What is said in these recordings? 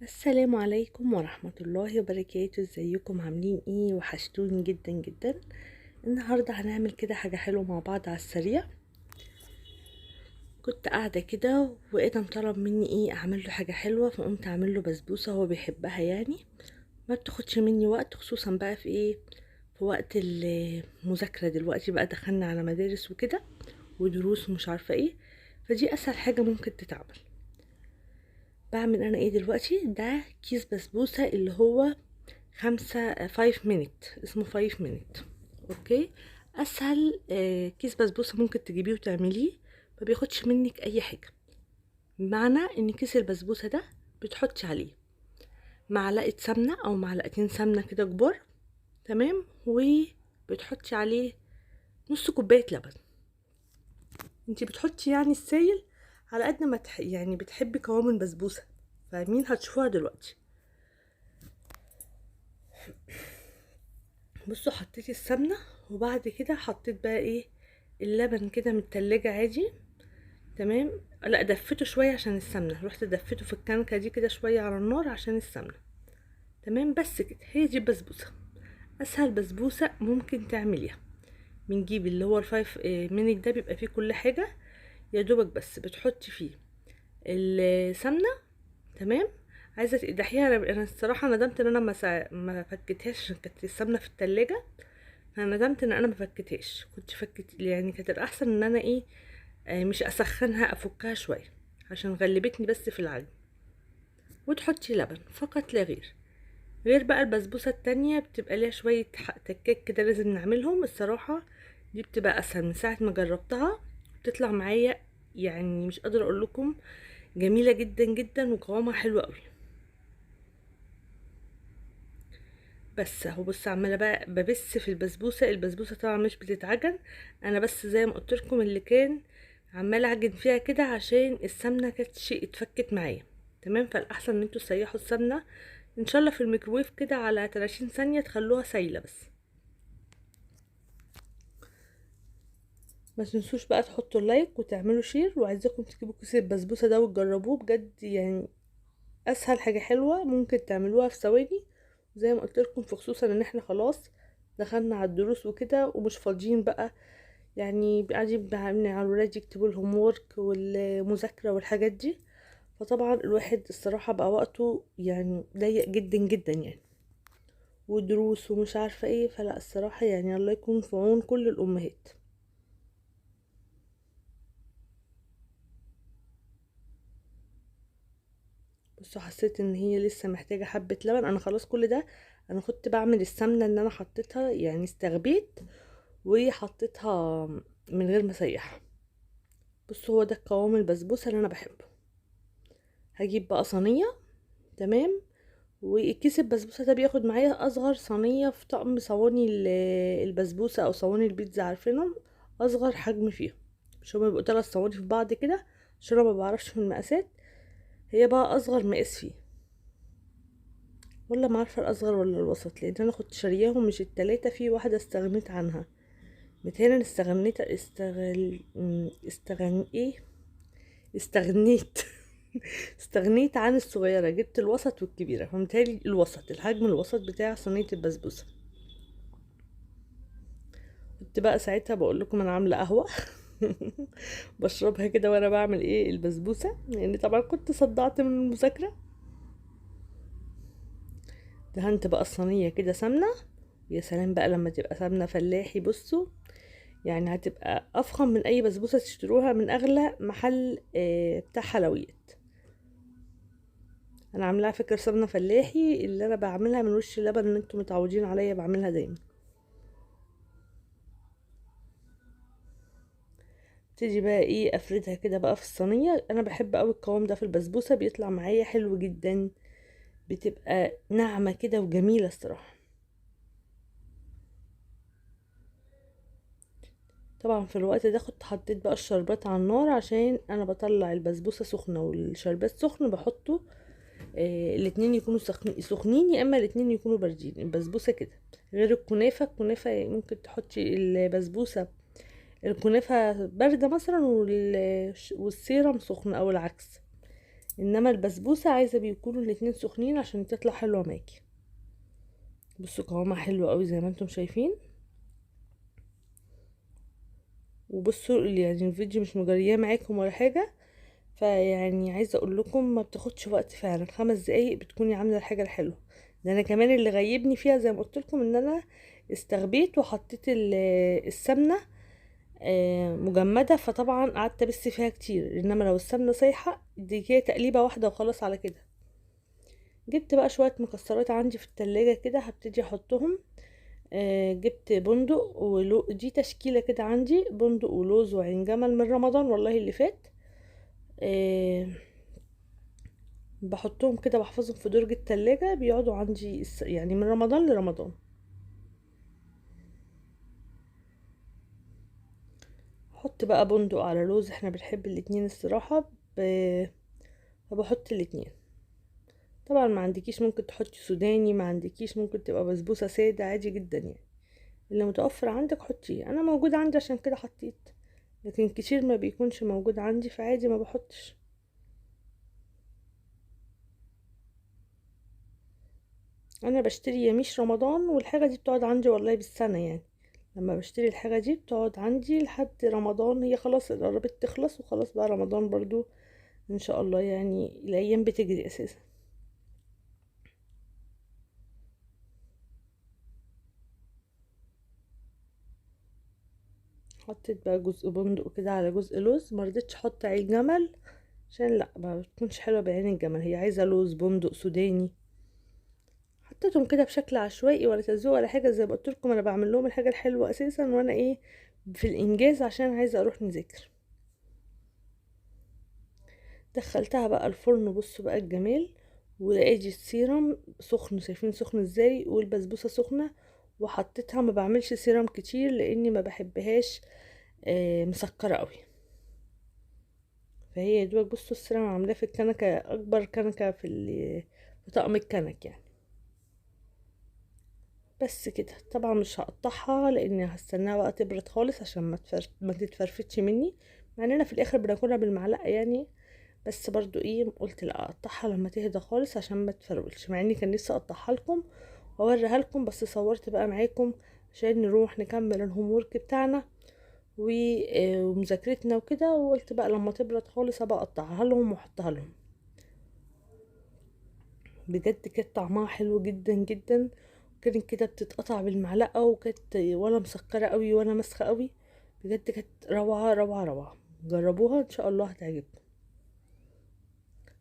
السلام عليكم ورحمة الله وبركاته. ازيكم عاملين ايه؟ وحشتوني جدا جدا. النهاردة هنعمل كده حاجة حلوة مع بعض على السريع. كنت قاعدة كده وادم طلب مني ايه اعمل له حاجة حلوة، فقمت اعمل له بسبوسة هو بيحبها يعني. ما بتاخدش مني وقت، خصوصا بقى في ايه، في وقت المذاكرة. دلوقتي بقى دخلنا على مدارس وكده ودروس ومش عارفة ايه، فدي اسهل حاجة ممكن تتعمل. بعمل انا ايه دلوقتي؟ ده كيس بسبوسة اللي هو 5 مينت، اسمه 5 مينت. اوكي، اسهل كيس بسبوسة ممكن تجيبيه وتعمليه، ما بياخدش منك اي حاجة. بمعنى ان كيس البسبوسة ده بتحطي عليه معلقة سمنة او معلقتين سمنة كده كبار، تمام، وبتحطي عليه نص كوباية لبن. انتي بتحطي يعني السايل على قد ما يعني بتحبي قوام البسبوسة، فاهمين؟ هتشوفوها دلوقتي. بصوا، حطيت السمنة وبعد كده حطيت بقى ايه، اللبن كده من التلاجة عادي، تمام. لا، دفيته شوية عشان السمنة، رحت دفيته في الكنكة دي كده شوية على النار عشان السمنة، تمام. بس كده، هي دي البسبوسة، اسهل بسبوسة ممكن تعمليها. بنجيب اللي هو الفايف مينيت ده، بيبقى فيه كل حاجة، يا دوبك بس بتحطي فيه السمنة، تمام. عايزة تقدحيها، انا الصراحة ندمت ان انا ما فكتهاش عشان كانت السمنة في التلاجة. انا ندمت ان انا ما فكتهاش، كنت فكت يعني، كانت الاحسن ان انا ايه، مش اسخنها، افكها شويه عشان غلبتني بس في العجن. وتحطي لبن فقط لا غير. غير بقى البسبوسه التانية بتبقى ليها شويه تكات كده لازم نعملهم الصراحه. دي بتبقى اسهل، من ساعه ما جربتها بتطلع معايا، يعني مش قادره اقول لكم، جميله جدا جدا وقوامها حلو قوي. بس اهو، بص عماله بقى ببس في البسبوسه. البسبوسه طبعا مش بتتعجن، انا بس زي ما قلت لكم اللي كان عماله اعجن فيها كده عشان السمنه كانت شيء اتفكت معايا، تمام. فالاحسن ان انتوا تسيحوا السمنه ان شاء الله في الميكروويف كده على 30 ثانيه، تخلوها سايله بس. ما تنسوش بقى تحطوا اللايك وتعملوا شير، وعايزاكم تجيبوا كيس البسبوسه ده وتجربوه بجد يعني. اسهل حاجه حلوه ممكن تعملوها في ثواني، زي ما قلت لكم، في خصوصا ان احنا خلاص دخلنا على الدروس وكده ومش فاضيين بقى، يعني قاعدين على الولاد يكتبوا لهم ورك والمذاكره والحاجات دي. فطبعا الواحد الصراحه بقى وقته يعني ضيق جدا جدا يعني، ودروس ومش عارفه ايه. فلا الصراحه يعني الله يكون في عون كل الامهات. بصوا، حسيت ان هي لسه محتاجه حبه لبن. انا خلاص كل ده، انا كنت بعمل السمنه ان انا حطيتها يعني، استغبيت وحطيتها من غير ما اسيحها. بصوا، هو ده قوام البسبوسه اللي انا بحبه. هجيب بقى صينيه، تمام. والكيس البسبوسه ده بياخد معايا اصغر صينيه في طقم صواني البسبوسه او صواني البيتزا، عارفينهم، اصغر حجم فيهم. مش هما بيبقوا 3 صواني في بعض كده؟ عشان انا ما بعرفش في المقاسات. هي بقى اصغر مقاس فيه، ولا ما عارفه الاصغر ولا الوسط، لان انا كنت شارياهم مش ال3، في واحده استغنيت عنها. متهيألي استغنيت ايه، استغنيت استغنيت عن الصغيرة، جبت الوسط والكبيرة، فمتهيألي الوسط، الحجم الوسط بتاع صينية البسبوسة. كنت بقى ساعتها بقول لكم انا عاملة قهوة بشربها كده وانا بعمل ايه البسبوسة، لان يعني طبعا كنت صدعت من المذاكرة. دهنت بقى الصينية كده سمنة. يا سلام بقى لما تبقى سمنة فلاحي، بصوا يعني هتبقى افخم من اي بسبوسة تشتروها من اغلى محل بتاع حلويات. انا عاملاها فكر سمنه فلاحي، اللي انا بعملها من وش اللبن اللي انتم متعودين عليا بعملها دايما. تيجي بقى ايه، افردها كده بقى في الصينيه. انا بحب قوي القوام ده في البسبوسه، بيطلع معايا حلو جدا، بتبقى ناعمه كده وجميله الصراحه. طبعا في الوقت ده كنت حطيت بقى الشربات على النار، عشان انا بطلع البسبوسه سخنه والشربات سخن بحطه. الاتنين يكونوا سخنين، يا اما الاتنين يكونوا باردين البسبوسه كده. غير الكنافه، الكنافه ممكن تحطي البسبوسه، الكنافة باردة مثلا والسيرم سخن او العكس. انما البسبوسه عايزه بيكونوا الاتنين سخنين عشان تطلع حلوه معاكي. بصوا قوامها حلو قوي زي ما انتم شايفين. وبصوا يعني الفيديو مش مجرياه معاكم ولا حاجه، فيعني عايزه اقول لكم ما بتاخدش وقت فعلا، 5 دقايق بتكوني عامله الحاجه الحلوه. ده انا كمان اللي غيبني فيها زي ما قلت لكم ان انا استغبيت وحطيت السمنه مجمده، فطبعا قعدت ابس فيها كتير، انما لو السمنه سايحه دي كده تقليبه واحده وخلاص على كده. جبت بقى شويه مكسرات عندي في التلاجة كده هبتدي احطهم. جبت بندق دي تشكيله كده عندي، بندق ولوز وعين جمل من رمضان والله اللي فات. آه بحطهم كده بحفظهم في درج التلاجة، بيقعدوا عندي يعني من رمضان لرمضان. احط بقى بندق على لوز، احنا بنحب الاتنين الصراحة. فبحط الاتنين. طبعا ما عندكيش ممكن تحطي سوداني، ما عندكيش ممكن تبقى بسبوسة سادة، عادي جدا يعني. اللي متوفر عندك حطيه، انا موجود عندي عشان كده حطيت، لكن كتير ما بيكونش موجود عندي فعادي ما بحطش. انا بشتري يميش رمضان، والحاجة دي بتقعد عندي والله بالسنة يعني. لما بشتري الحاجة دي بتقعد عندي لحد رمضان، هي خلاص قربت تخلص وخلاص بقى رمضان برضو ان شاء الله، يعني الايام بتجري اساسا. حطيت بقى جزء بندق كده على جزء لوز، مرضتش احط عين جمل عشان لا ما بتكونش حلوة بعين الجمل، هي عايزة لوز بندق سوداني. حطيتهم كده بشكل عشوائي ولا تزوق ولا حاجة، زي ما قلت لكم انا بعمل لهم الحاجة الحلوة اساسا وانا ايه في الانجاز عشان عايزة اروح نذاكر. دخلتها بقى الفرن، بصوا بقى الجمال. وادي السيرم سخن، شايفين سخن ازاي، والبسبوسه سخنه. وحطيتها، ما بعملش سيرم كتير لاني ما بحبهاش مسكره قوي. فهي يا دوبك بصوا السيرم عاملاه في الكنكه، اكبر كنكه في طقم الكنك يعني. بس كده طبعا مش هقطعها لاني هستناها بقى تبرد خالص عشان ما تتفرفتش مني، مع اننا في الاخر بناكلها بالمعلقه يعني. بس برضو ايه قلت لا اقطعها لما تهدى خالص عشان ما تفرولش، مع اني كان نفسي اقطعها لكم واوريها لكم، بس صورت بقى معاكم عشان نروح نكمل الهوم ورك بتاعنا ومذاكرتنا وكده، وقلت بقى لما تبرد خالص ابقى اقطعها لهم واحطها لهم. بجد كانت طعمها حلو جدا جدا، كانت كده بتتقطع بالمعلقه، وكانت ولا مسكره قوي ولا مسخه قوي. بجد كانت روعه روعه روعه. جربوها ان شاء الله هتعجبكم.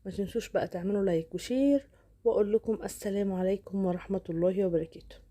ما تنسوش بقى تعملوا لايك وشير، واقول لكم السلام عليكم ورحمة الله وبركاته.